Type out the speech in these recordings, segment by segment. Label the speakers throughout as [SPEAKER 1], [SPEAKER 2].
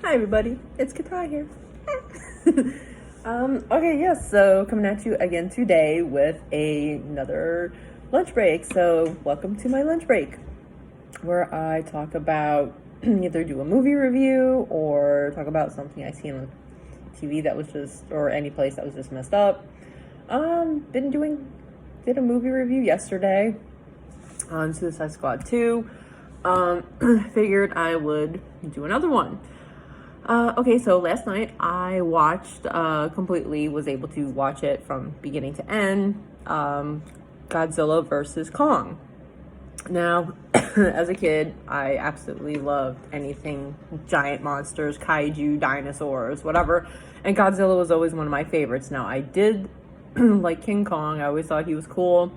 [SPEAKER 1] Hi everybody, it's Katara here. Okay, yes, so coming at you again today with another lunch break. So welcome to my lunch break, where I talk about either do a movie review or talk about something I seen on TV that was just, or any place that was just messed up. Did a movie review yesterday on Suicide Squad 2. Figured I would do another one. Okay, so last night I watched, was able to watch it from beginning to end, Godzilla versus Kong. Now, as a kid, I absolutely loved anything giant monsters, kaiju, dinosaurs, whatever, and Godzilla was always one of my favorites. Now, I did like King Kong. I always thought he was cool.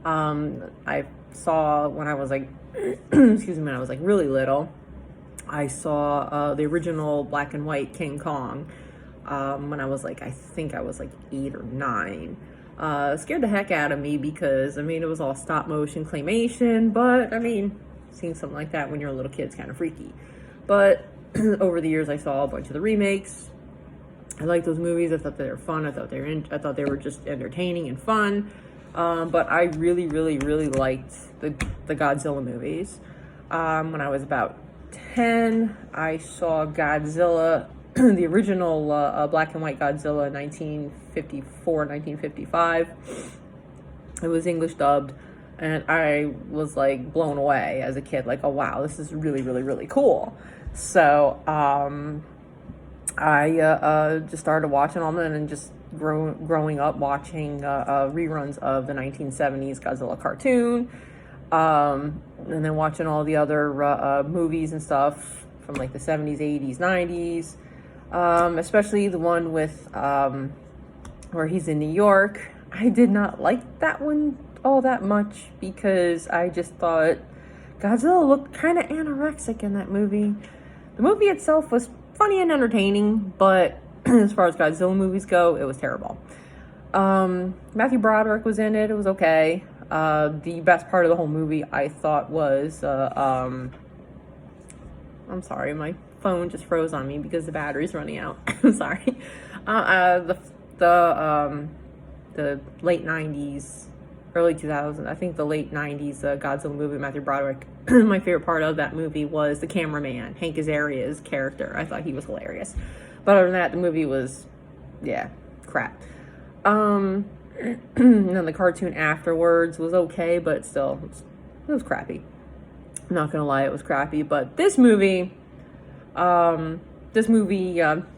[SPEAKER 1] I saw when I was like, excuse me, when I was like really little, I saw the original black and white King Kong when I was like, I think I was like 8 or 9. Scared the heck out of me because, I mean, it was all stop motion claymation, but I mean, seeing something like that when you're a little kid is kind of freaky. But over the years, I saw a bunch of the remakes. I liked those movies. I thought they were fun. I thought they were just entertaining and fun. But I really, really, really liked the Godzilla movies. When I was about 10, I saw Godzilla, the original black and white Godzilla, 1954, 1955. It was English dubbed, and I was like blown away as a kid, like, oh wow, this is really, really, really cool. So I just started watching all of them and just growing up watching reruns of the 1970s Godzilla cartoon. And then watching all the other movies and stuff from like the 70s, 80s, 90s, especially the one with where he's in New York. I did not like that one all that much because I just thought Godzilla looked kind of anorexic in that movie. The movie itself was funny and entertaining, but as far as Godzilla movies go, it was terrible. Matthew Broderick was in it. It was okay. The best part of the whole movie, I thought, was I'm sorry, my phone just froze on me because the battery's running out. I'm sorry. The late 90s, early 2000s, I think the late 90s Godzilla movie, Matthew Broderick. My favorite part of that movie was the cameraman, Hank Azaria's character. I thought he was hilarious. But other than that, the movie was, yeah, crap. And then the cartoon afterwards was okay, but still, it was crappy. I'm not gonna lie, it was crappy. But this movie, of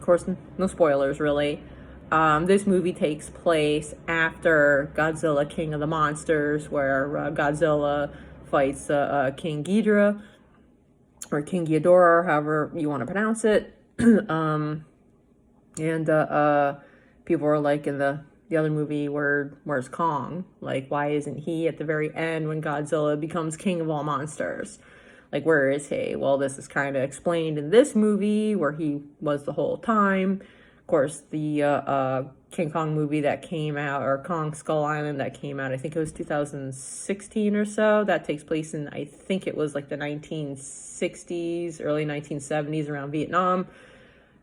[SPEAKER 1] course, no spoilers really. This movie takes place after Godzilla, King of the Monsters, where Godzilla fights King Ghidorah, or King Ghidorah, however you want to pronounce it. And people were like, in the other movie, where's Kong? Like, why isn't he at the very end when Godzilla becomes king of all monsters? Like, where is he? Well, this is kind of explained in this movie, where he was the whole time. Of course, the King Kong movie that came out, or Kong Skull Island that came out, I think it was 2016 or so. That takes place in, I think it was like the 1960s, early 1970s, around Vietnam.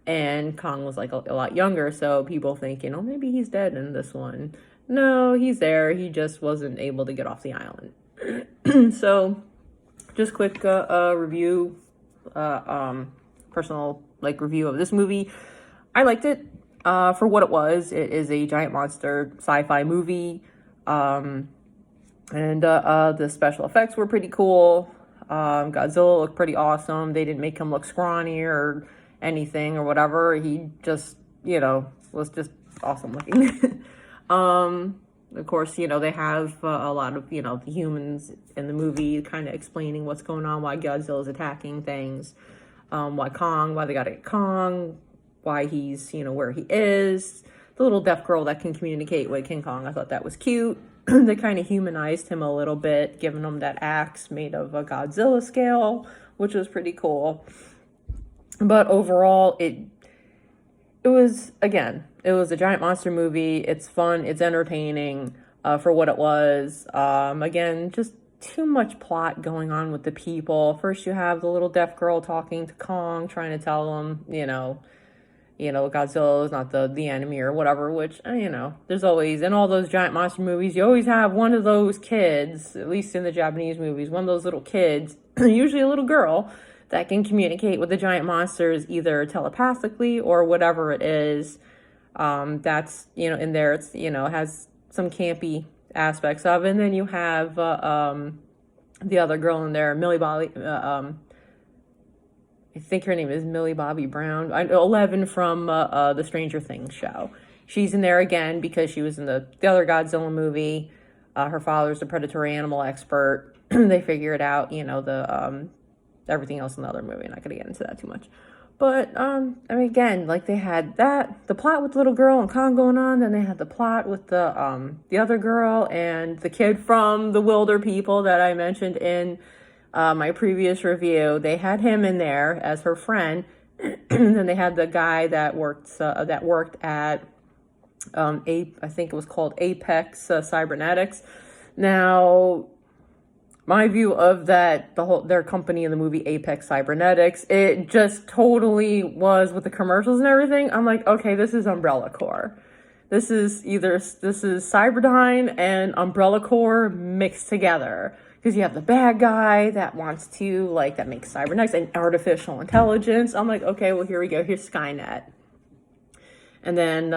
[SPEAKER 1] And Kong was like a lot younger, so people think, maybe he's dead in this one. No, he's there. He just wasn't able to get off the island. So, just quick review, personal review of this movie. I liked it for what it was. It is a giant monster sci-fi movie, and the special effects were pretty cool. Godzilla looked pretty awesome. They didn't make him look scrawny or anything or whatever. He just, was just awesome looking. Of course, they have a lot of, the humans in the movie kind of explaining what's going on, why Godzilla's attacking things, why they gotta get Kong, why he's, where he is. The little deaf girl that can communicate with King Kong, I thought that was cute. They kind of humanized him a little bit, giving him that axe made of a Godzilla scale, which was pretty cool. But overall, it was a giant monster movie. It's fun. It's entertaining for what it was. Again, just too much plot going on with the people. First, you have the little deaf girl talking to Kong, trying to tell him, Godzilla is not the enemy or whatever, which, there's always, in all those giant monster movies, you always have one of those kids, at least in the Japanese movies, one of those little kids, usually a little girl, that can communicate with the giant monsters either telepathically or whatever it is. That's, in there, it's, has some campy aspects of it. And then you have the other girl in there, Millie Bobby, I think her name is Millie Bobby Brown, 11 from the Stranger Things show. She's in there again because she was in the other Godzilla movie. Her father's a predatory animal expert. They figure it out, everything else in the other movie. I'm not going to get into that too much. But, again, like they had the plot with the little girl and Kong going on. Then they had the plot with the other girl and the kid from the Wilder people that I mentioned in my previous review. They had him in there as her friend. And then they had the guy that worked at, I think it was called Apex Cybernetics. Now, my view of their company in the movie Apex Cybernetics, it just totally was with the commercials and everything. I'm like, okay, this is Umbrella Corps. This is Cyberdyne and Umbrella Corps mixed together. Because you have the bad guy that wants to, that makes cybernetics and artificial intelligence. I'm like, okay, well, here we go. Here's Skynet. And then,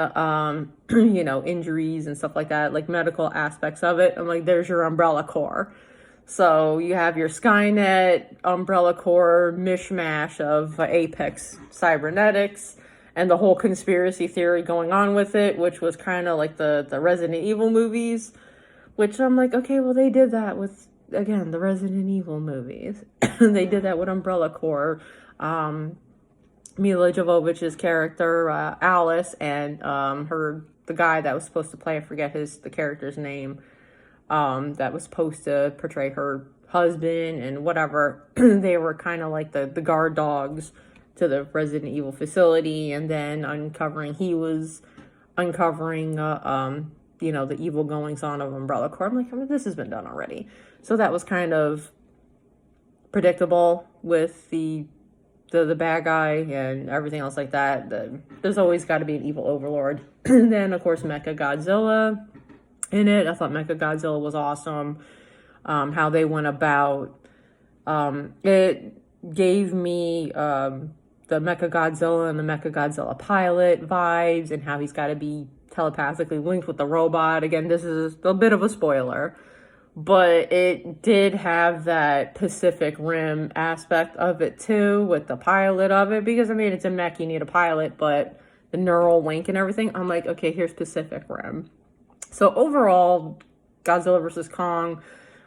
[SPEAKER 1] injuries and stuff like that, like medical aspects of it. I'm like, there's your Umbrella Corps. So you have your Skynet, Umbrella Corps mishmash of Apex Cybernetics and the whole conspiracy theory going on with it, which was kind of like the Resident Evil movies, which I'm like, okay, well, they did that with, again, the Resident Evil movies. They did that with Umbrella Corps. Mila Jovovich's character, Alice, and the guy that was supposed to play, I forget the character's name, that was supposed to portray her husband and whatever. They were kind of like the guard dogs to the Resident Evil facility, and then he was uncovering the evil goings on of Umbrella Corps. I'm like, this has been done already. So that was kind of predictable with the bad guy and everything else like that. There's always got to be an evil overlord. And then, of course, Mecha Godzilla in it. I thought Mecha Godzilla was awesome. How they went about. It gave me the Mecha Godzilla and the Mecha Godzilla pilot vibes, and how he's got to be telepathically linked with the robot. Again, this is a bit of a spoiler, but it did have that Pacific Rim aspect of it too, with the pilot of it, because it's a mech, you need a pilot, but the neural link and everything, I'm like, okay, here's Pacific Rim. So overall, Godzilla vs. Kong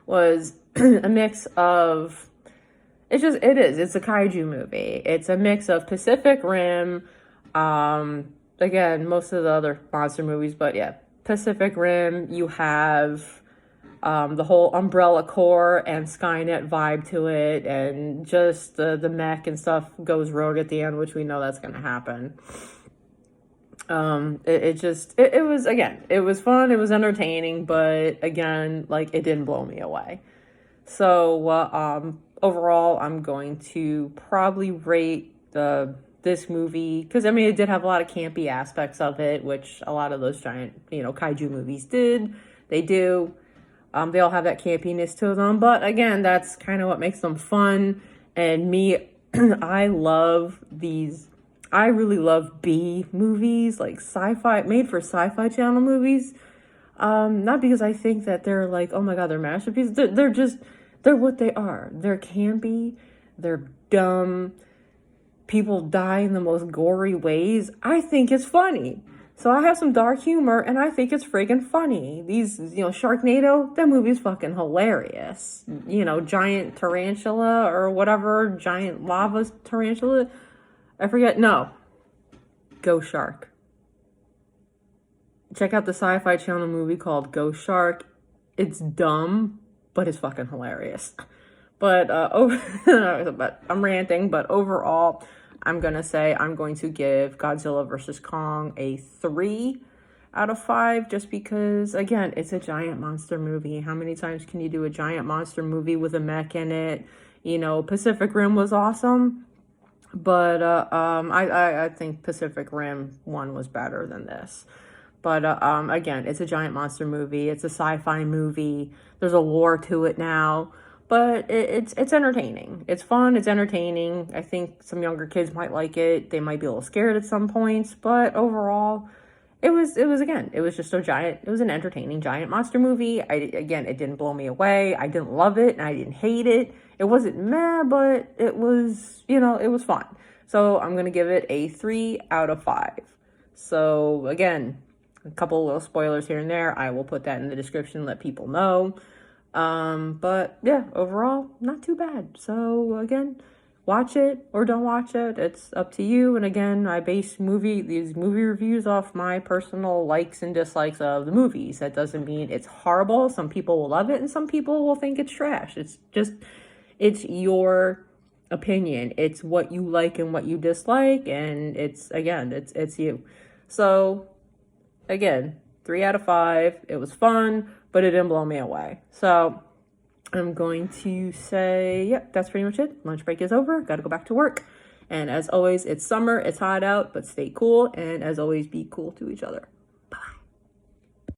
[SPEAKER 1] was a mix of, it's a kaiju movie. It's a mix of Pacific Rim, again, most of the other monster movies, but yeah, Pacific Rim, you have the whole Umbrella Corps and Skynet vibe to it, and just the mech and stuff goes rogue at the end, which we know that's going to happen. It was fun, it was entertaining, but again, it didn't blow me away. So, overall, I'm going to probably rate this movie, because it did have a lot of campy aspects of it, which a lot of those giant, kaiju movies they do. They all have that campiness to them, but again, that's kind of what makes them fun. And me, I really love B movies, like made for Sci-Fi Channel movies. Not because I think that they're oh my god, they're masterpieces. They're what they are. They're campy, they're dumb, people die in the most gory ways. I think it's funny. So I have some dark humor, and I think it's friggin' funny. These, Sharknado, that movie's fucking hilarious. Giant tarantula or whatever, giant lava tarantula. I forget. No. Ghost Shark. Check out the Sci-Fi Channel movie called Ghost Shark. It's dumb, but it's fucking hilarious. But, but I'm ranting, but overall, I'm going to say I'm going to give Godzilla vs. Kong a 3 out of 5, just because, again, it's a giant monster movie. How many times can you do a giant monster movie with a mech in it? You know, Pacific Rim was awesome, but I think Pacific Rim 1 was better than this. But again, it's a giant monster movie. It's a sci-fi movie. There's a lore to it now, but it's entertaining. It's fun. It's entertaining. I think some younger kids might like it. They might be a little scared at some points, but overall, it was just it was an entertaining giant monster movie. It didn't blow me away. I didn't love it and I didn't hate it. It wasn't meh, but it was, it was fun. So I'm going to give it a 3 out of 5. So again, a couple little spoilers here and there. I will put that in the description, let people know. But yeah, overall, not too bad. So again, watch it or don't watch it. It's up to you. And again, I base these movie reviews off my personal likes and dislikes of the movies. That doesn't mean it's horrible. Some people will love it and some people will think it's trash. It's your opinion. It's what you like and what you dislike. And it's you. So again, 3 out of 5. It was fun, but it didn't blow me away. So I'm going to say, yep, that's pretty much it. Lunch break is over. Got to go back to work. And as always, it's summer. It's hot out, but stay cool. And as always, be cool to each other.